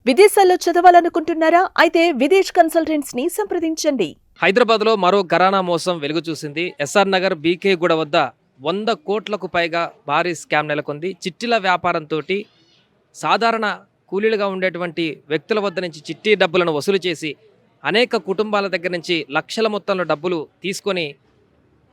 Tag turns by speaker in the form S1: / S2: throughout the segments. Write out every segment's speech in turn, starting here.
S1: విదేశాల్లో చదవాలనుకుంటున్నారా? అయితే విదేశ్ కన్సల్టెంట్స్ ని సంప్రదించండి.
S2: హైదరాబాద్లో మరో ఘరానా మోసం వెలుగు చూసింది. ఎస్ఆర్ నగర్ బీకే గూడ వద్ద 100 కోట్లకు పైగా భారీ స్కామ్ నెలకొంది. చిట్టీల వ్యాపారంతో సాధారణ కూలీలుగా ఉండేటువంటి వ్యక్తుల వద్ద నుంచి చిట్టి డబ్బులను వసూలు చేసి అనేక కుటుంబాల దగ్గర నుంచి లక్షల మొత్తంలో డబ్బులు తీసుకొని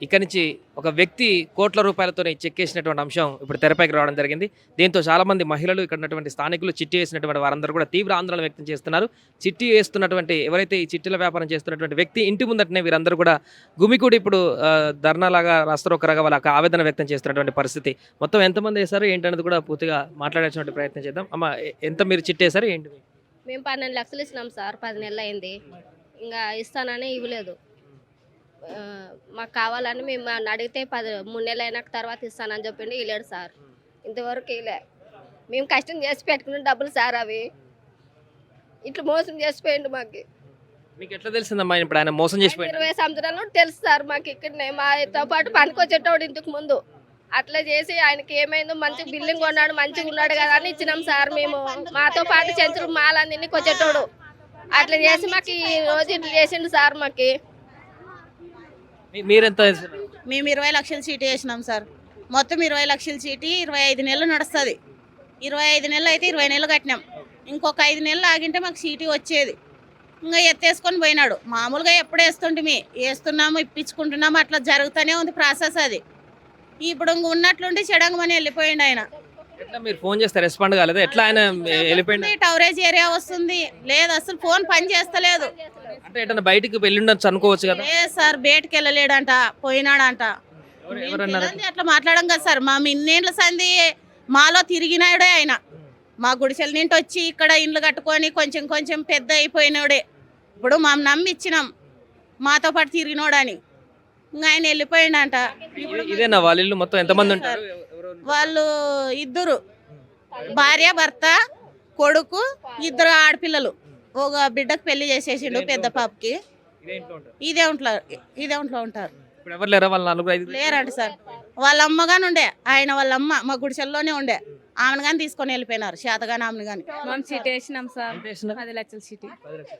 S2: ఇక్కడి నుంచి ఒక వ్యక్తి కోట్ల రూపాయలతో చెక్కేసినటువంటి అంశం ఇప్పుడు తెరపైకి రావడం జరిగింది. దీంతో చాలామంది మహిళలు ఇక్కడ ఉన్నటువంటి స్థానికులు చిట్టి వేసినటువంటి వారందరూ కూడా తీవ్ర ఆందోళన వ్యక్తం చేస్తున్నారు. చిట్టి వేస్తున్నటువంటి ఎవరైతే ఈ చిట్టీల వ్యాపారం చేస్తున్నటువంటి వ్యక్తి ఇంటి ముందటనే వీరందరూ కూడా గుమికూడి ఇప్పుడు ధర్నాలాగా రాస్తారోకరాగా వాళ్ళకి ఆవేదన వ్యక్తం చేస్తున్నటువంటి పరిస్థితి. మొత్తం ఎంతమంది వేశారు ఏంటనేది కూడా పూర్తిగా మాట్లాడాల్సినటువంటి ప్రయత్నం చేద్దాం. అమ్మ, ఎంత మీరు చిట్టి వేశారు ఏంటి?
S3: మేము 12 లక్షలు ఇచ్చినాం సార్. 10 నెలలు అయింది, ఇంకా ఇస్తానని ఇవ్వలేదు. మాకు కావాలని మేము అడిగితే 3 నెలలు అయినాక తర్వాత ఇస్తానని చెప్పిండి. ఇవ్వలేడు సార్, ఇంతవరకు ఇవ్వలే. మేము కష్టం చేసి పెట్టుకున్న డబ్బులు సార్, అవి ఇట్లా మోసం చేసిపోయిండు. మాకు
S2: మీకు ఎట్లా తెలిసిందమ్మా ఇప్పుడు ఆయన మోసం చేసిపోయింది?
S3: 20 సంవత్సరాల నుండి తెలుసు సార్ మాకు. ఇక్కడనే మాతో పాటు పనికొచ్చేటోడు ఇంతకు ముందు. అట్లా చేసి ఆయనకి ఏమైందో మంచి బిల్డింగ్ కొన్నాడు, మంచిగా ఉన్నాడు కదా అని ఇచ్చినాం సార్. మేము మాతో పాటు చెంచులు మాలన్నీ వచ్చేటోడు అట్లా చేసి మాకు ఈ రోజు ఇట్లా చేసిండు సార్. మాకు
S2: మీరెంత?
S4: మేము 20 లక్షల చీటీ వేసినాం సార్. మొత్తం 20 లక్షల చీటీ 25 నెలలు నడుస్తుంది. 25 నెలలు అయితే 20 నెలలు కట్టినాం. ఇంకొక 5 నెలలు ఆగింటే మాకు చీటీ వచ్చేది. ఇంకా ఎత్తేసుకొని పోయినాడు. మామూలుగా ఎప్పుడు వేస్తున్నాము, ఇప్పించుకుంటున్నాము, అట్లా జరుగుతూనే ఉంది ప్రాసెస్. అది ఇప్పుడు ఉన్నట్లుండి చెడంగమని వెళ్ళిపోయిండు ఆయన.
S2: ఎట్లా మీరు ఫోన్ చేస్తే రెస్పాండ్ కాలేదు? ఎట్లా ఆయన వెళ్ళిపోయింది?
S4: టవరేజ్ ఏరియా వస్తుంది, లేదు అసలు ఫోన్ పని చేస్తలేదు.
S2: అంటే ఎట్లా బయటికి వెళ్ళిండొచ్చు అనుకోవచ్చు కదా?
S4: లేదు సార్, బయటకు వెళ్ళలేడంట, పోయినాడంట. అట్లా మాట్లాడడం కదా సార్. మా ఇన్నేళ్ళ సంది మాలో తిరిగినాడే ఆయన. మా గుడిసెల నింటి వచ్చి ఇక్కడ ఇండ్లు కట్టుకొని కొంచెం కొంచెం పెద్ద అయిపోయినాడే. ఇప్పుడు మా నమ్మి ఇచ్చినాం, మాతో పాటు తిరిగినోడని. ఇంకా ఆయన వెళ్ళిపోయిండంట.
S2: ఇదేనా వాళ్ళ ఇల్లు? మొత్తం ఎంతమంది ఉంటారు?
S4: వాళ్ళు 2 భార్య భర్త కొడుకు, 2 ఆడపిల్లలు. ఒక బిడ్డకు పెళ్లి చేసేసిండు, పెద్ద పాపకి. ఇదే ఇంట్లో ఉంటారు.
S2: ఎవరు లేరా వాళ్ళ నలుగురు ఐదు?
S4: లేరండి సార్. వాళ్ళ అమ్మగాని ఉండే, ఆయన వాళ్ళ అమ్మ మా గుడిసెల్లోనే ఉండే. ఆమెను కానీ తీసుకొని వెళ్ళిపోయినారు, చేతగాని ఆమెను కానీ.
S5: మేము సీట్ వేసినాం సార్. 10 లక్షల సీటీ,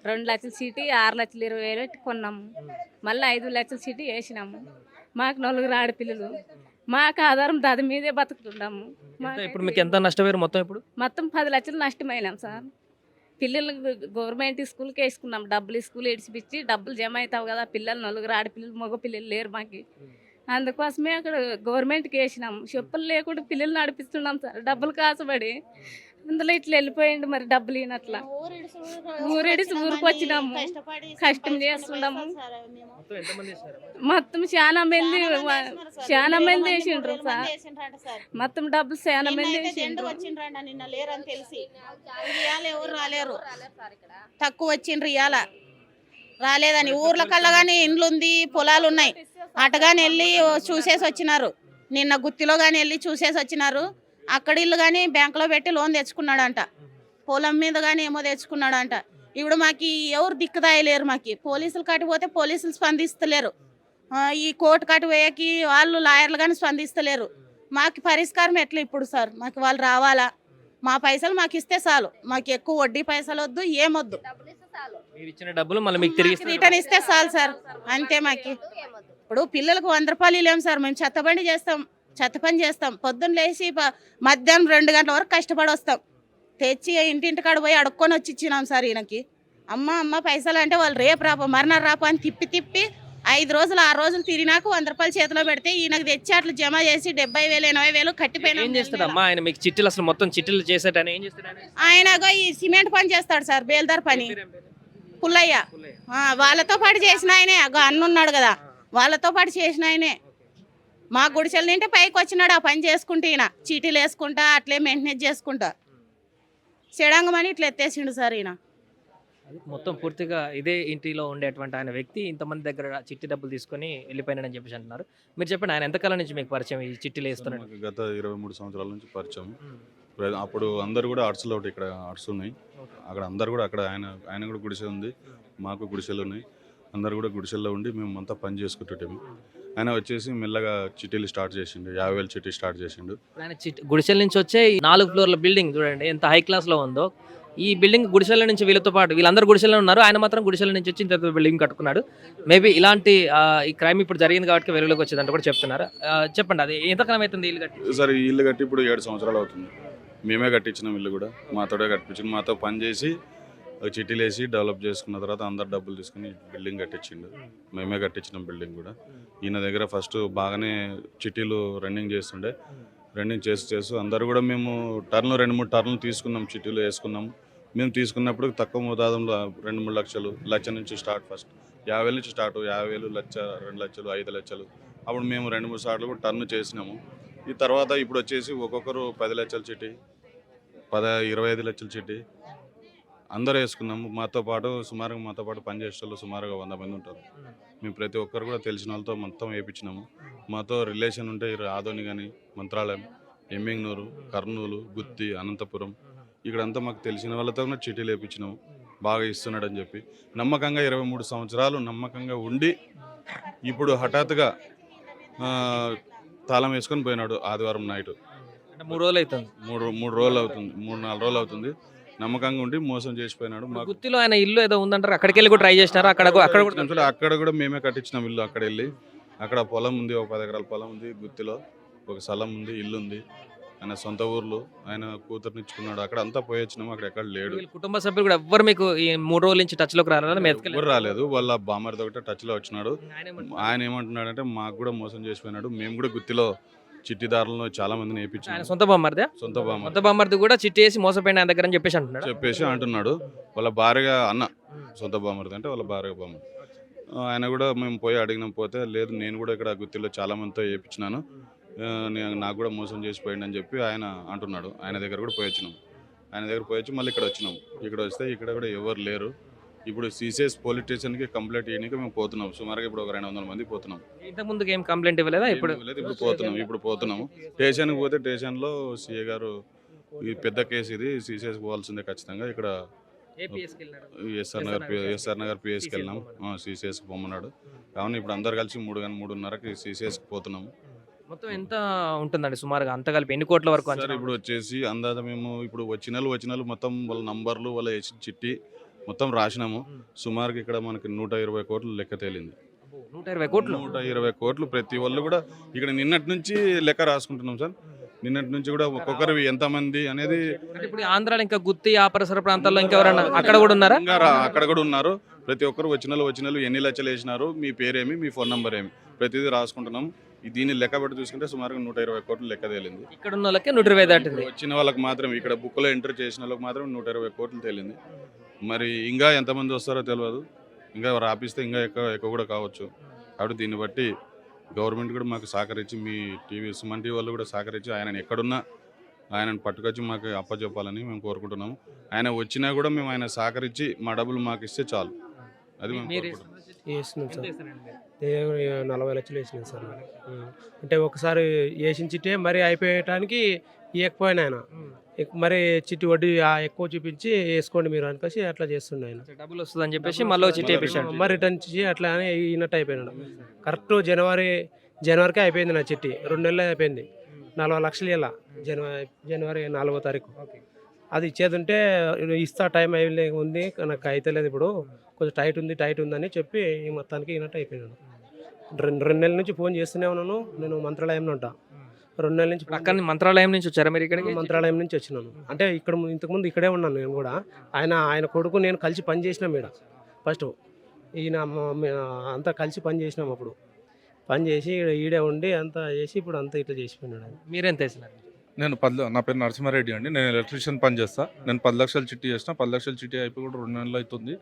S5: 2 లక్షల సీటీ, 6,20,000 కొన్నాము. మళ్ళీ 5 లక్షల సీటీ వేసినాము. మాకు 4 ఆడపిల్లలు. మాకు ఆధారం దాని మీదే బతుకుతున్నాము.
S2: ఇప్పుడు మీకు ఎంత నష్టపోయారు మొత్తం? ఇప్పుడు
S5: మొత్తం 10 లక్షలు నష్టమైనాం సార్. పిల్లలు గవర్నమెంట్ స్కూల్కి వేసుకున్నాం. డబ్బులు స్కూల్ ఇడిచిపిచ్చి డబ్బులు జమ అవుతావు కదా. పిల్లలు 4 ఆడపిల్లలు, మగ పిల్లలు లేరు మాకు. అందుకోసమే అక్కడ గవర్నమెంట్కి వేసినాం. చెప్పులు లేకుండా పిల్లలు నడిపిస్తున్నాం సార్, డబ్బులు కాసబడి. అందులో ఇట్లా వెళ్ళిపోయింది మరి డబ్బులు ఈయనట్లా. ఊరిడిసి ఊరికి వచ్చినాము, కష్టం చేస్తున్నాము. మొత్తం చాలా మంది వేసిండ్రు సార్. మొత్తం డబ్బులు చాలా మంది వేసిండ్రు.
S4: నిన్న లేరని తెలిసి ఎవరు రాలేరు, తక్కువ వచ్చిండ్రు. ఇవాళ రాలేదని ఊర్ల కల్లా కానీ ఇండ్లు ఉంది, పొలాలు ఉన్నాయి. అటగాని వెళ్ళి చూసేసి వచ్చినారు. నిన్న గుత్తిలో కానీ వెళ్ళి చూసేసి వచ్చినారు. అక్కడ ఇల్లు కానీ బ్యాంకులో పెట్టి లోన్ తెచ్చుకున్నాడంట. పొలం మీద కానీ ఏమో తెచ్చుకున్నాడంట. ఇప్పుడు మాకు ఎవరు దిక్కుదాయలేరు. మాకు పోలీసులు కట్టిపోతే పోలీసులు స్పందిస్తలేరు. ఈ కోర్టు కట్టిపోయేకి వాళ్ళు లాయర్లు కానీ స్పందిస్తలేరు. మాకు పరిష్కారం ఎట్లా ఇప్పుడు సార్? మాకు వాళ్ళు రావాలా? మా పైసలు మాకు ఇస్తే చాలు. మాకు ఎక్కువ వడ్డీ పైసలు వద్దు, ఏమొద్దు. రిటర్న్ ఇస్తే చాలు సార్, అంతే. మాకు ఇప్పుడు పిల్లలకు 100 రూపాయలు ఇవ్వలేము సార్. మేము చెత్త పని చేస్తాం. పొద్దున్న లేచి మధ్యాహ్నం 2 గంటల వరకు కష్టపడి వస్తాం. తెచ్చి ఇంటింటికాడ పోయి అడుక్కొని వచ్చి ఇచ్చినాం సార్ ఈయనకి. అమ్మ పైసలు అంటే వాళ్ళు రేపు రాపో మర్నాడు రాపో అని తిప్పి 5 రోజులు 6 రోజులు తిరిగినాక 100 రూపాయలు చేతిలో పెడితే ఈయనకు తెచ్చి అట్లా జమ చేసి 70,000 80,000 కట్టిపోయినా. ఆయన ఈ సిమెంట్ పని చేస్తాడు సార్, బేల్దార్ పని. పుల్లయ్య వాళ్ళతో పాటు చేసిన ఆయనే. అన్నున్నాడు కదా, వాళ్ళతో పాటు చేసిన ఆయనే. మా గుడిసెల నింటే పైకి వచ్చినాడు ఆ పని చేసుకుంటే. ఈయన చీటీలు వేసుకుంటా అట్లే మెయింటెనెన్స్ చేసుకుంటా చెడంగమని ఇట్లా ఎత్తేసిండు సార్ ఈయన.
S2: మొత్తం పూర్తిగా ఇదే ఇంటిలో ఉండేటువంటి ఆయన వ్యక్తి ఇంతమంది దగ్గర చిట్టి డబ్బులు తీసుకొని వెళ్ళిపోయినాడని చెప్పేసి అంటున్నారు. మీరు చెప్పండి, ఆయన ఎంతకాలం నుంచి మీకు పరిచయం ఈ చిట్టీలు వేస్తున్నాడు?
S6: గత 23 సంవత్సరాల నుంచి పరిచయం. అప్పుడు అందరు కూడా ఆర్ట్స్లో ఒకటి, ఇక్కడ ఆర్ట్స్ ఉన్నాయి, అక్కడ అందరు కూడా అక్కడ ఆయన కూడా గుడిసె ఉంది, మాకు గుడిసెలు ఉన్నాయి. అందరు కూడా గుడిసెల్లో ఉండి మేము అంతా పని చేసుకుంటుంటాము. ఆయన వచ్చేసి మెల్లగా చిట్టీలు స్టార్ట్ చేసిండు. 50,000 చిట్టి స్టార్ట్ చేసిండు.
S2: ఆయన గుడిసెల నుంచి వచ్చే 4 ఫ్లోర్ల బిల్డింగ్ చూడండి ఎంత హై క్లాస్లో ఉందో. ఈ బిల్డింగ్ గుడిసెల నుంచి వీళ్ళతో పాటు వీళ్ళందరూ గుడిసెల్లో ఉన్నారు, ఆయన మాత్రం గుడిసెల నుంచి వచ్చి ఇంత బిల్డింగ్ కట్టుకున్నాడు. మేబీ ఇలాంటి ఈ క్రైమ్ ఇప్పుడు జరిగింది కాబట్టి వెలుగులోకి వచ్చిందంటే కూడా చెప్తున్నారు. చెప్పండి, అది ఎంతకాలం అవుతుంది ఇల్లు కట్టి?
S6: సార్ ఈ ఇల్లు కట్టి ఇప్పుడు 7 సంవత్సరాలు అవుతుంది. మేమే కట్టించినాం ఇల్లు కూడా, మాతోడే కట్టించిండు. మాతో పని చేసి చిట్టీలు వేసి డెవలప్ చేసుకున్న తర్వాత అందరు డబ్బులు తీసుకుని బిల్డింగ్ కట్టించిండు. మేమే కట్టించినాం బిల్డింగ్ కూడా. ఈయన దగ్గర ఫస్ట్ బాగానే చిట్టీలు రన్నింగ్ చేస్తుండే. రన్నింగ్ చేస్తూ అందరు కూడా మేము 2-3 టర్న్లు తీసుకున్నాం, చిట్టీలు వేసుకున్నాము. మేము తీసుకున్నప్పుడు తక్కువ మోతాదంలో 2-3 లక్షలు, లక్ష నుంచి స్టార్ట్. ఫస్ట్ 50,000 నుంచి స్టార్ట్, 50,000, లక్ష, 2 లక్షలు, 5 లక్షలు. అప్పుడు మేము 2-3 సార్లు కూడా టర్న్ చేసినాము. ఈ తర్వాత ఇప్పుడు వచ్చేసి ఒక్కొక్కరు 10 లక్షల చిట్టి, 25 లక్షల చిట్టి అందరూ వేసుకున్నాము. మాతో పాటు పనిచేసే వాళ్ళు సుమారుగా 100 మంది ఉంటారు. మేము ప్రతి ఒక్కరు కూడా తెలిసిన వాళ్ళతో మొత్తం వేయించినాము. మాతో రిలేషన్ ఉంటే ఆదోని కానీ, మంత్రాలయం, ఎమ్మింగ్నూరు, కర్నూలు, గుత్తి, అనంతపురం ఇక్కడంతా మాకు తెలిసిన వాళ్ళతో కూడా చిట్టీలు వేయించినాము. బాగా ఇస్తున్నాడు అని చెప్పి నమ్మకంగా 23 సంవత్సరాలు నమ్మకంగా ఉండి ఇప్పుడు హఠాత్తుగా తాళం వేసుకొని పోయినాడు ఆదివారం నైట్.
S2: అంటే 3 రోజులు అవుతుంది,
S6: 3 రోజులు అవుతుంది, 3-4 రోజులు అవుతుంది. నమ్మకంగా ఉండి మోసం చేసిపోయినాడు. మాకు
S2: గుత్తిలో ఆయన ఇల్లు ఏదో ఉందంటారు, అక్కడికి వెళ్ళి కూడా ట్రై చేసినారు.
S6: అక్కడ కూడా మేమే కట్టించినాం ఇల్లు. అక్కడ వెళ్ళి అక్కడ పొలం ఉంది, ఒక 10 ఎకరాల పొలం ఉంది గుత్తిలో, ఒక స్థలం ఉంది, ఇల్లు ఉంది. ఆయన సొంత ఊర్లో ఆయన కూతురునిచ్చుకున్నాడు. అక్కడ అంతా పోయి వచ్చినాము, అక్కడ ఎక్కడ లేడు.
S2: కుటుంబ సభ్యులు కూడా ఎవ్వరు మీకు ఈ 3 రోజుల నుంచి టచ్ లోకి
S6: ఎవరు రాలేదు. వాళ్ళ బామ్మరితో ఒకటే టచ్ లో వచ్చినాడు. ఆయన ఏమంటున్నాడంటే మాకు కూడా మోసం చేసిపోయినాడు, మేము కూడా గుత్తిలో చిట్టిదారులను చాలా మందిని వేయించాము.
S2: సొంత బామ్మర్దే,
S6: సొంత
S2: బామ్మర్ది కూడా చిట్టి వేసి మోసపోయిన ఆయన దగ్గర అని చెప్పేసి
S6: అంటున్నాడు. వాళ్ళ భార్యగా అన్న, సొంత బామ్మరిది అంటే వాళ్ళ భార్యగా బామ్మ. ఆయన కూడా మేము పోయి అడిగినాం, పోతే లేదు నేను కూడా ఇక్కడ గుత్తిలో చాలా మందితో వేయించినాను, నాకు కూడా మోసం చేసిపోయింది అని చెప్పి ఆయన అంటున్నాడు. ఆయన దగ్గర కూడా పోయి వచ్చినాం. ఆయన దగ్గర పోయి వచ్చి మళ్ళీ ఇక్కడ వచ్చినాం. ఇక్కడ వస్తే ఇక్కడ కూడా ఎవరు లేరు. ఇప్పుడు సీసీఎస్ పోలీస్ స్టేషన్కి కంప్లైంట్ ఇవ్వడానికి మేము పోతున్నాం. సుమారుగా ఇప్పుడు ఒక 200 మంది పోతున్నాం.
S2: ఇంతకు ముందుకు ఏం కంప్లైంట్ ఇవ్వలేదా?
S6: ఇప్పుడు పోతున్నాము. స్టేషన్కి పోతే స్టేషన్లో సీఏ గారు ఈ పెద్ద కేసు ఇది సీసీఎస్ పోవాల్సిందే ఖచ్చితంగా, ఇక్కడ ఎస్ఆర్ నగర్ పిఎస్కి వెళ్ళినాం, సీసీఎస్కి పోమన్నాడు. కావున ఇప్పుడు అందరు కలిసి 3-3:30కి సీసీఎస్కి పోతున్నాము.
S2: మొత్తం ఎంత ఉంటుందండి సుమారుగా అంత కలిపి ఎన్ని కోట్ల వరకు?
S6: ఇప్పుడు వచ్చేసి అందాజ మేము ఇప్పుడు వచ్చిన మొత్తం వాళ్ళ నంబర్లు, వాళ్ళ చిట్టి మొత్తం రాసినాము. సుమారుగా ఇక్కడ మనకి 120 కోట్లు లెక్క తేలింది. 120 కోట్లు ప్రతి వాళ్ళు కూడా ఇక్కడ నిన్నటి నుంచి లెక్క రాసుకుంటున్నాం సార్. నిన్నటి నుంచి కూడా ఒక్కొక్కరు ఎంతమంది అనేది.
S2: ఇప్పుడు ఆంధ్రాలో ఇంకా గుత్తి ఆ పరిసర ప్రాంతాల్లో ఇంకెవరన్నా అక్కడ కూడా ఉన్నారా?
S6: అక్కడ కూడా ఉన్నారు. ప్రతి ఒక్కరు వచ్చిన ఎన్ని లక్షలు వేసినారు, మీ పేరేమి, మీ ఫోన్ నెంబర్ ఏమి, ప్రతిదీ రాసుకుంటున్నాం. దీన్ని లెక్క పెట్టి చూసుకుంటే సుమారుగా 120 కోట్లు లెక్క తేలింది.
S2: ఇక్కడ ఉన్న వాళ్ళకి 120 దాటింది.
S6: వచ్చిన వాళ్ళకి మాత్రం ఇక్కడ బుక్లో ఎంటర్ చేసిన వాళ్ళకి మాత్రం 120 కోట్లు తేలింది. మరి ఇంకా ఎంతమంది వస్తారో తెలియదు. ఇంకా రాపిస్తే ఇంకా ఎక్కువ కూడా కావచ్చు. కాబట్టి దీన్ని బట్టి గవర్నమెంట్ కూడా మాకు సహకరించి, మీ సుమన్ టీవీ వాళ్ళు కూడా సహకరించి ఆయనను ఎక్కడున్నా ఆయనను పట్టుకొచ్చి మాకు అప్పచెప్పాలని మేము కోరుకుంటున్నాము. ఆయన వచ్చినా కూడా మేము ఆయన సహకరించి మా డబ్బులు మాకు ఇస్తే చాలు. అది మేము
S7: వేసినాం సార్. 40 లక్షలు వేసినాం సార్. అంటే ఒకసారి వేసిన చిట్టే మరి అయిపోయటానికి ఇవ్వకపోయినా ఆయన మరి చిట్టి వడ్డీ ఎక్కువ చూపించి వేసుకోండి మీరు అనిపేసి అట్లా చేస్తుండే ఆయన.
S2: డబ్బులు వస్తుందని చెప్పేసి మళ్ళీ చిట్టి
S7: మరి రిటర్న్ ఇచ్చి అట్లా అని ఈనట్టు అయిపోయినాడు. కరెక్ట్ జనవరికి అయిపోయింది నా చిట్టి. 2 నెలలు అయిపోయింది. 40 లక్షలు ఇలా జనవరి 4వ తారీఖు. అది ఇచ్చేది ఉంటే ఇస్తా, టైం ఉంది నాకు అయితే లేదు, ఇప్పుడు కొంచెం టైట్ ఉందని చెప్పి ఈ మొత్తానికి ఈనట్టు అయిపోయినాడు. 2 నెలల నుంచి ఫోన్ చేస్తూనే ఉన్నాను. నేను మంత్రాలయంలో ఉంటా. 2 నెలల నుంచి
S2: అక్కడ మంత్రాలయం నుంచి వచ్చారా మీరు ఇక్కడికి?
S7: మంత్రాలయం నుంచి వచ్చినాను. అంటే ఇక్కడ ఇంతకుముందు ఇక్కడే ఉన్నాను నేను కూడా. ఆయన కొడుకు నేను కలిసి పని చేసినాం ఇక్కడ. ఫస్ట్ ఈయన అంతా కలిసి పని చేసినాం. అప్పుడు పని చేసి ఈడే ఉండి అంతా చేసి ఇప్పుడు అంతా ఇట్లా చేసిపోయినాడు.
S2: మీరెంత వేసినారు?
S8: నా పేరు నరసింహారెడ్డి అండి. నేను ఎలక్ట్రీషియన్ పని చేస్తా. నేను 10 లక్షల చిట్టి చేసిన. 10 లక్షల చిట్టి అయిపోయి కూడా 2 నెలలు అవుతుంది.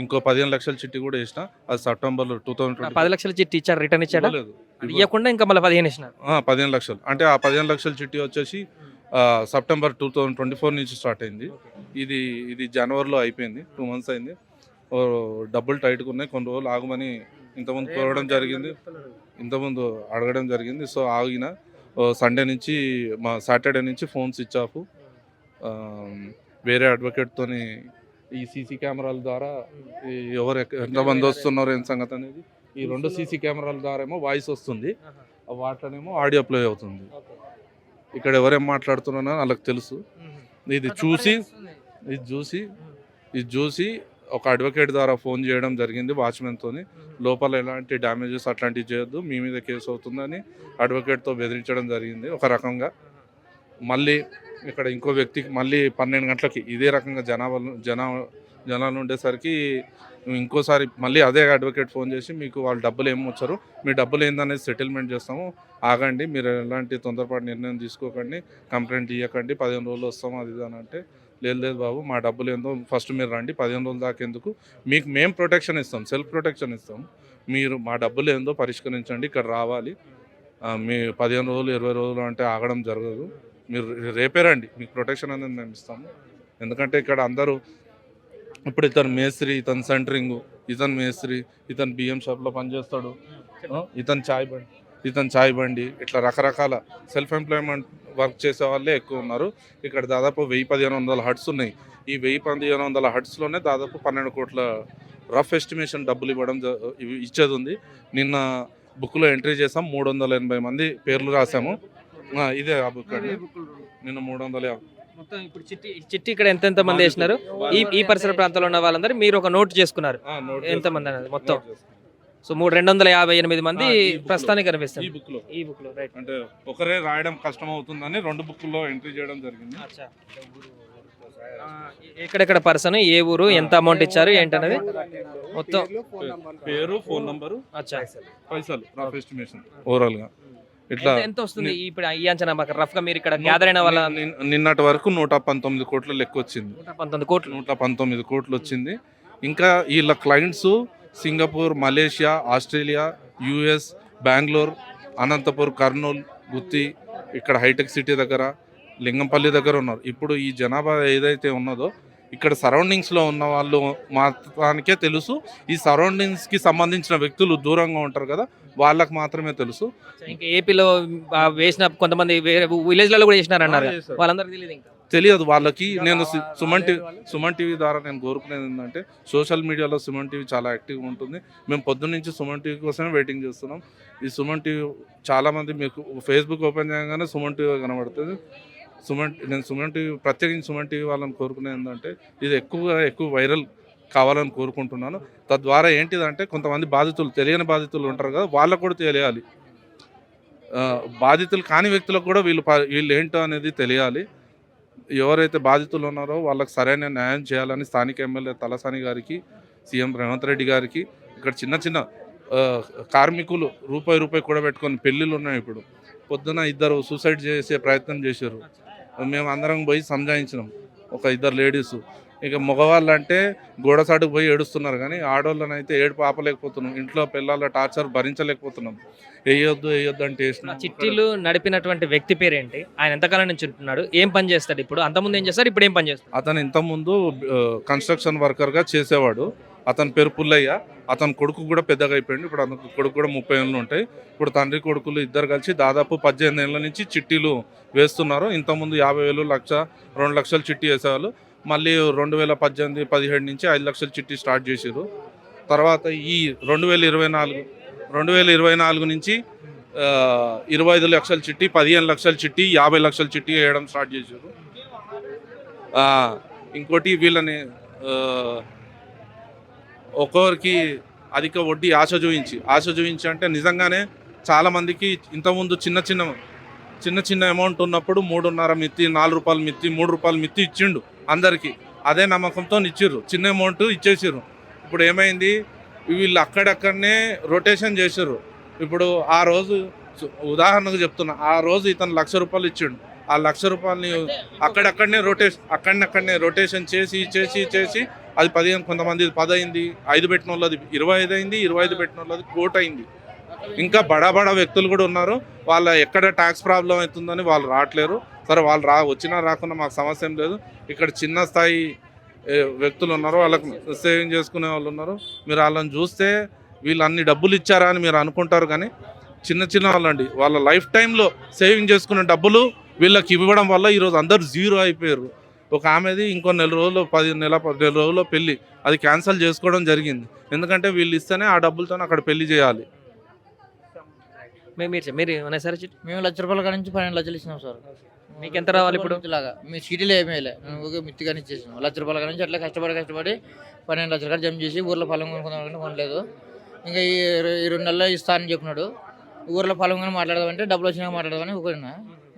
S8: ఇంకో 15 లక్షల చిట్టి కూడా వేసిన. అది సెప్టెంబర్లో 2020.
S2: 10 లక్షల చిట్టి ఇచ్చారు, రిటర్న్ ఇచ్చాడా? ఇవ్వకుండా ఇంకా మళ్ళీ 15 ఇచ్చినారు.
S8: 15 లక్షలు అంటే ఆ 15 లక్షల చిట్టి వచ్చేసి సెప్టెంబర్ 2024 నుంచి స్టార్ట్ అయింది. ఇది జనవరిలో అయిపోయింది. 2 మంత్స్ అయింది. డబ్బులు టైట్గా ఉన్నాయి. కొన్ని రోజులు ఆగమని ఇంతకుముందు అడగడం జరిగింది. సో ఆగిన సండే నుంచి సాటర్డే నుంచి ఫోన్ స్విచ్ ఆఫ్. వేరే అడ్వకేట్తోని ఈ సీసీ కెమెరాల ద్వారా ఎవరు ఎంతమంది వస్తున్నారు ఏం సంగతి అనేది ఈ 2 సీసీ కెమెరాల ద్వారా ఏమో వాయిస్ వస్తుంది, వాటిలోనేమో ఆడియో ప్లే అవుతుంది. ఇక్కడ ఎవరేం మాట్లాడుతున్నారో వాళ్ళకి తెలుసు. ఇది చూసి ఇది చూసి ఒక అడ్వకేట్ ద్వారా ఫోన్ చేయడం జరిగింది వాచ్మెన్తోని. లోపల ఎలాంటి డ్యామేజెస్ అట్లాంటివి చేయొద్దు, మీ మీద కేసు అవుతుందని అడ్వకేట్తో బెదిరించడం జరిగింది ఒక రకంగా. మళ్ళీ ఇక్కడ ఇంకో వ్యక్తికి మళ్ళీ 12 గంటలకి ఇదే రకంగా జనాలు ఉండేసరికి ఇంకోసారి మళ్ళీ అదే అడ్వకేట్ ఫోన్ చేసి మీకు వాళ్ళు డబ్బులు ఏమి వచ్చారు, మీ డబ్బులు ఏందనేది సెటిల్మెంట్ చేస్తాము, ఆగండి, మీరు ఎలాంటి తొందరపాటు నిర్ణయం తీసుకోకండి, కంప్లైంట్ ఇవ్వకండి, 15 రోజులు వస్తాము అది ఇది అని అంటే, లేదు బాబు మా డబ్బులు ఏందో ఫస్ట్ మీరు రండి, 15 రోజుల దాకా ఎందుకు, మీకు మేము ప్రొటెక్షన్ ఇస్తాం, సెల్ఫ్ ప్రొటెక్షన్ ఇస్తాం, మీరు మా డబ్బులు ఏందో పరిష్కరించండి, ఇక్కడ రావాలి, మీ 15 రోజులు 20 రోజులు అంటే ఆగడం జరగదు, మీరు రేపే రండి, మీకు ప్రొటెక్షన్ అనేది మేము ఇస్తాము. ఎందుకంటే ఇక్కడ అందరూ ఇప్పుడు ఇతను మేస్త్రి, ఇతను సెంటరింగ్, ఇతను మేస్త్రి, ఇతను బియ్యం షాప్లో పనిచేస్తాడు, ఇతను చాయ్ బండి, ఇట్లా రకరకాల సెల్ఫ్ ఎంప్లాయ్మెంట్ వర్క్ చేసే వాళ్ళే ఎక్కువ ఉన్నారు. ఇక్కడ దాదాపు 1000-1500 హట్స్ ఉన్నాయి. ఈ 1000-1500 హట్స్లోనే దాదాపు 12 కోట్ల రఫ్ ఎస్టిమేషన్ డబ్బులు ఇచ్చేది ఉంది. నిన్న బుక్లో ఎంట్రీ చేసాం, 380 మంది పేర్లు రాసాము. ఇదే ఆ బుక్ అండి, నిన్న 350.
S2: మొత్తం ఇప్పుడు చిట్టి ఇక్కడ ఎంత మంది వేసినారు, ఈ పరిసర ప్రాంతాల్లో ఉన్న వాళ్ళందరూ మీరు ఒక నోట్ చేసుకున్నారు ఎంతమంది అనేది మొత్తం. సో 258 మంది ప్రస్తుతానికి కనిపిస్తారు ఈ బుక్ లో. రైట్,
S8: అంటే ఒకరే రాయడం కష్టం అవుతుందని 2 బుక్లో ఎంట్రీ చేయడం జరిగింది.
S2: ఎక్కడెక్కడ పర్సన్, ఏ ఊరు, ఎంత అమౌంట్ ఇచ్చారు ఏంటనేది మొత్తం,
S8: పేరు, ఫోన్ నంబరు, పైసలు, రఫ్ ఎస్టిమేషన్ ఓవరాల్ గా ఇట్లా
S2: ఎంత వస్తుంది ఇప్పుడు ఈ అంచనా రఫ్ గా మీరు ఇక్కడ గ్యాదర్ అయిన వాళ్ళ?
S8: నిన్నటి వరకు 119 కోట్ల లెక్క వచ్చింది. 119 కోట్లు వచ్చింది. ఇంకా వీళ్ళ clients Singapore, Malaysia, Australia, US, Bengaluru, Anantapur, Kurnool, Gooty, ఇక్కడ హైటెక్ సిటీ దగ్గర, లింగంపల్లి దగ్గర ఉన్నారు. ఇప్పుడు ఈ జనాభా ఏదైతే ఉన్నదో ఇక్కడ సరౌండింగ్స్లో ఉన్న వాళ్ళు మాత్రానికే తెలుసు. ఈ సరౌండింగ్స్కి సంబంధించిన వ్యక్తులు దూరంగా ఉంటారు కదా, వాళ్ళకి మాత్రమే తెలుసు.
S2: ఇంకా ఏపీలో వేసిన కొంతమంది విలేజ్లలో కూడా చేసినారన్నారు, వాళ్ళందరికీ తెలియదు ఇంకా
S8: తెలియదు వాళ్ళకి. నేను సుమన్ టీవీ ద్వారా నేను కోరుకునేది ఏంటంటే, సోషల్ మీడియాలో సుమన్ టీవీ చాలా యాక్టివ్గా ఉంటుంది. మేము పొద్దున్న నుంచి సుమన్ టీవీ కోసమే వెయిటింగ్ చేస్తున్నాం. ఈ సుమన్ టీవీ చాలామంది మీకు ఫేస్బుక్ ఓపెన్ చేయగానే సుమన్ టీవీ కనబడుతుంది. నేను సుమన్ టీవీ, ప్రత్యేకించి సుమన్ టీవీ వాళ్ళని కోరుకునేది ఏంటంటే, ఇది ఎక్కువ వైరల్ కావాలని కోరుకుంటున్నాను. తద్వారా ఏంటిదంటే, కొంతమంది తెలియని బాధితులు ఉంటారు కదా, వాళ్ళకు కూడా తెలియాలి. బాధితులు కాని వ్యక్తులకు కూడా వీళ్ళు ఏంటో అనేది తెలియాలి. ఎవరైతే బాధితులు ఉన్నారో వాళ్ళకి సరైన న్యాయం చేయాలని స్థానిక ఎమ్మెల్యే తలసాని గారికి, సీఎం రేవంత్ రెడ్డి గారికి, ఇక్కడ చిన్న కార్మికులు రూపాయి కూడా పెట్టుకొని పెళ్ళిళ్ళు ఉన్నాయి. ఇప్పుడు పొద్దున 2 సూసైడ్ చేసే ప్రయత్నం చేశారు. మేము అందరం పోయి సంజాయించినాం, ఒక 2 లేడీస్. ఇక మగవాళ్ళు అంటే గోడసాటుకు పోయి ఏడుస్తున్నారు, కానీ ఆడవాళ్ళని అయితే ఏడుపు ఆపలేకపోతున్నాం. ఇంట్లో పిల్లల టార్చర్ భరించలేకపోతున్నాం. వేయొద్దు అంటే
S2: చిట్టీలు నడిపినటువంటి వ్యక్తి పేరేంటి, ఆయన ఎంతకాలం నుంచి ఉంటున్నాడు, ఏం పని చేస్తాడు, ఇప్పుడు అంతకుముందు ఏం చేస్తాడు, ఇప్పుడు ఏం పని చేస్తాడు?
S8: అతను ఇంతకుముందు కన్స్ట్రక్షన్ వర్కర్గా చేసేవాడు. అతని పేరు పుల్లయ్య. అతని కొడుకు కూడా పెద్దగా అయిపోయింది. ఇప్పుడు అతని కొడుకు కూడా 30 ఏళ్ళు ఉంటాయి. ఇప్పుడు తండ్రి కొడుకులు ఇద్దరు కలిసి దాదాపు 18 ఏళ్ళ నుంచి చిట్టీలు వేస్తున్నారు. ఇంతకుముందు 50,000, 1,00,000, 2 లక్షలు చిట్టి వేసేవాళ్ళు. మళ్ళీ 2018-17 నుంచి 5 లక్షల చిట్టి స్టార్ట్ చేసారు. తర్వాత ఈ 2024 నుంచి 25 లక్షల చిట్టి, 15 లక్షల చిట్టి, 50 లక్షల చిట్టి వేయడం స్టార్ట్ చేశారు. ఇంకోటి వీళ్ళని ఒక్కొక్కరికి అధిక వడ్డీ ఆశ చూపించి అంటే నిజంగానే చాలామందికి ఇంతకుముందు చిన్న అమౌంట్ ఉన్నప్పుడు 3.5 మిత్తి, 4 రూపాయలు మిత్తి, 3 రూపాయలు మిత్తి ఇచ్చిండు అందరికీ. అదే నమ్మకంతో ఇచ్చిర్రు, చిన్న అమౌంట్ ఇచ్చేసారు. ఇప్పుడు ఏమైంది, వీళ్ళు అక్కడక్కడనే రొటేషన్ చేసారు. ఇప్పుడు ఆ రోజు ఉదాహరణకు చెప్తున్నా, ఆ రోజు ఇతను 1,00,000 రూపాయలు ఇచ్చిండు. ఆ 1,00,000 రూపాయలని అక్కడనే రొటేషన్ చేసి అది 15, కొంతమంది 10 అయింది, 5 పెట్టిన వాళ్ళది 25 అయింది, 25 పెట్టిన వాళ్ళది 1 కోటి అయింది. ఇంకా బడా వ్యక్తులు కూడా ఉన్నారు. వాళ్ళ ఎక్కడ ట్యాక్స్ ప్రాబ్లం అవుతుందని వాళ్ళు రావట్లేరు. సరే వాళ్ళు వచ్చినా రాకున్నా మాకు సమస్య ఏం లేదు. ఇక్కడ చిన్న స్థాయి వ్యక్తులు ఉన్నారు, వాళ్ళకి సేవింగ్ చేసుకునే వాళ్ళు ఉన్నారు. మీరు వాళ్ళని చూస్తే వీళ్ళు అన్ని డబ్బులు ఇచ్చారా అని మీరు అనుకుంటారు, కానీ చిన్న వాళ్ళండి. వాళ్ళ లైఫ్ టైంలో సేవింగ్ చేసుకునే డబ్బులు వీళ్ళకి ఇవ్వడం వల్ల ఈరోజు అందరూ జీరో అయిపోయారు. ఒక ఆమెది ఇంకో 10 రోజుల్లో పెళ్ళి, అది క్యాన్సిల్ చేసుకోవడం జరిగింది. ఎందుకంటే వీళ్ళు ఇస్తేనే ఆ డబ్బులతో అక్కడ పెళ్లి చేయాలి.
S2: మీరు సరే
S9: మేము 1,00,000 రూపాయల కాడ నుంచి 12 లక్షలు ఇచ్చినాం సార్.
S2: మీకు ఎంత రావాలి ఇప్పుడు?
S9: లాగా మీ సిటీలో ఏమీ వేయలే, నేను ఊరికే మిత్తిగానే ఇచ్చేసాను. ₹1,00,000 నుంచి అట్లా కష్టపడి 12 లక్షల కాడ జమ చేసి ఊర్లో పొలం కొనుక్కుందాం కొనలేదు. ఇంకా ఈ 2 నెలల్లో ఇస్తానని చెప్పినాడు. ఊర్లో పొలం కానీ మాట్లాడదామంటే డబ్బులు వచ్చినాక మాట్లాడదామని ఊరినా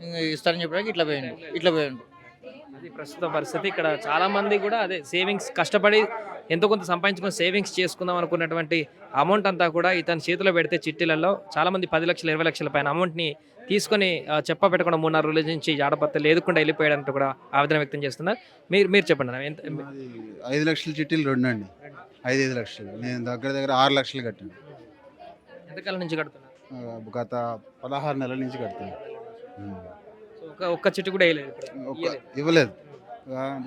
S9: ఇంకా ఇస్తానని చెప్పడానికి ఇట్లా పోయిండు.
S2: అది ప్రస్తుత పరిస్థితి. ఇక్కడ చాలా మంది కూడా అదే సేవింగ్స్ కష్టపడి ఎంతో కొంత సంపాదించుకొని సేవింగ్స్ చేసుకుందాం అనుకున్నటువంటి అమౌంట్ అంతా కూడా ఇతని చేతిలో పెడితే చిట్టీలలో చాలా మంది 10 లక్షలు 20 లక్షల పైన అమౌంట్ని తీసుకొని చెప్ప పెట్టకుండా 3-4 రోజుల నుంచి జాడపత్తలు లేకుండా వెళ్ళిపోయాడంటూ కూడా ఆవేదన వ్యక్తం చేస్తున్నారు. మీరు చెప్పండి అన్న, ఎంత
S10: 5 లక్షల చిట్టీలు 2 అండి. 5 లక్షలు నేను దగ్గర 6 లక్షలు కట్టాను.
S2: ఎంతకాలం నుంచి కడుతున్నారు?
S10: గత 16 నెలల నుంచి కడుతున్నాను.
S2: సో ఒక్క చిట్టి కూడా వేయలేదు
S10: ఇవ్వలేదు.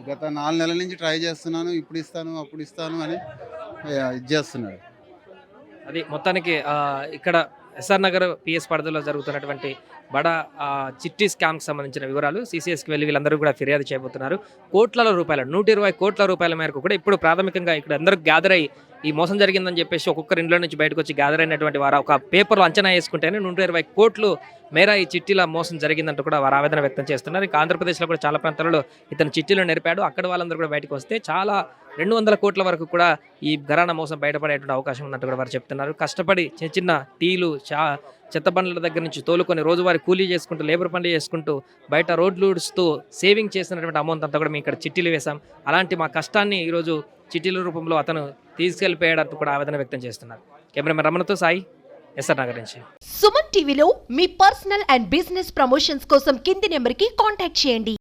S10: గత 4 నెలల నుంచి ట్రై చేస్తున్నాను, ఇప్పుడు ఇస్తాను అప్పుడు ఇస్తాను అని ఇది చేస్తున్నాడు.
S2: అది మొత్తానికి ఇక్కడ ఎస్ఆర్ నగర్ పిఎస్ పరిధిలో జరుగుతున్నటువంటి బడా చిట్టి స్కామ్కి సంబంధించిన వివరాలు సిసిఎస్కి వెళ్ళి వీళ్ళందరూ కూడా ఫిర్యాదు చేయబోతున్నారు. కోట్ల రూపాయల 120 కోట్ల రూపాయల మేరకు కూడా ఇప్పుడు ప్రాథమికంగా ఇక్కడ అందరూ గ్యాదర్ అయ్యి ఈ మోసం జరిగిందని చెప్పేసి ఒక్కొక్కరి ఇంట్లో నుంచి బయటకు వచ్చి గ్యాదర్ అయినటువంటి వారు ఒక పేపర్లో అంచనా వేసుకుంటేనే 120 కోట్లు మేర ఈ చిట్టీల మోసం జరిగిందంటూ కూడా వారు ఆవేదన వ్యక్తం చేస్తున్నారు. ఇంకా ఆంధ్రప్రదేశ్లో కూడా చాలా ప్రాంతాలలో ఇతను చిట్టీలు నేర్పాడు. అక్కడ వాళ్ళందరూ కూడా బయటకు వస్తే చాలా 200 కోట్ల వరకు కూడా ఈ ఘరానా మోసం బయటపడేటువంటి అవకాశం ఉన్నట్టు కూడా వారు చెప్తున్నారు. కష్టపడి చిన్న చిన్న టీలు చెత్త బండ్ల దగ్గర నుంచి తోలుకొని రోజువారీ కూలీ చేసుకుంటూ లేబర్ పనులు చేసుకుంటూ బయట రోడ్లు ఊడుస్తూ సేవింగ్ చేసినటువంటి అమౌంట్ అంతా కూడా మేము ఇక్కడ చిట్టీలు వేశాం. అలాంటి మా కష్టాన్ని ఈరోజు చిట్టీల రూపంలో అతను తీసుకెళ్లిపోయాడంటూ కూడా ఆవేదన వ్యక్తం చేస్తున్నారు. కెమెరామెన్ రమణతో సాయి, ఎస్ఆర్ నగర్ నుంచి.
S11: సుమన్ టీవీలో మీ పర్సనల్ అండ్ బిజినెస్ ప్రమోషన్స్ కోసం కింది నెంబర్కి కాంటాక్ట్ చేయండి.